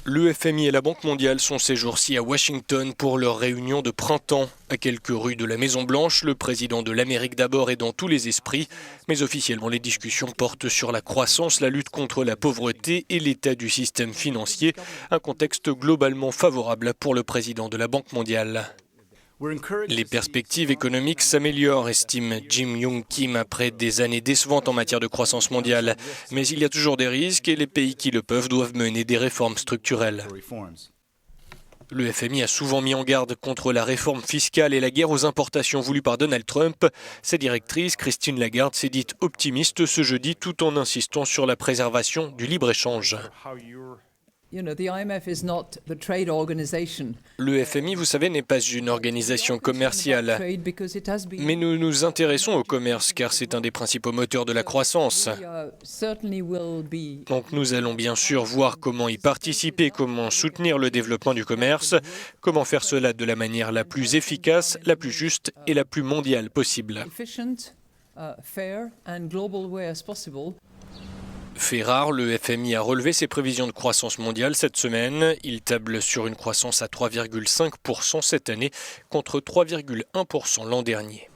Le FMI et la Banque mondiale sont ces jours-ci à Washington pour leur réunion de printemps. À quelques rues de la Maison-Blanche, le président de l'Amérique d'abord est dans tous les esprits. Mais officiellement, les discussions portent sur la croissance, la lutte contre la pauvreté et l'état du système financier. Un contexte globalement favorable pour le président de la Banque mondiale. Les perspectives économiques s'améliorent, estime Jim Young Kim, après des années décevantes en matière de croissance mondiale. Mais il y a toujours des risques et les pays qui le peuvent doivent mener des réformes structurelles. Le FMI a souvent mis en garde contre la réforme fiscale et la guerre aux importations voulue par Donald Trump. Sa directrice, Christine Lagarde, s'est dite optimiste ce jeudi tout en insistant sur la préservation du libre-échange. Le FMI, vous savez, n'est pas une organisation commerciale. Mais nous nous intéressons au commerce car c'est un des principaux moteurs de la croissance. Donc nous allons bien sûr voir comment y participer, comment soutenir le développement du commerce, comment faire cela de la manière la plus efficace, la plus juste et la plus mondiale possible. Fait rare, le FMI a relevé ses prévisions de croissance mondiale cette semaine. Il table sur une croissance à 3,5% cette année contre 3,1% l'an dernier.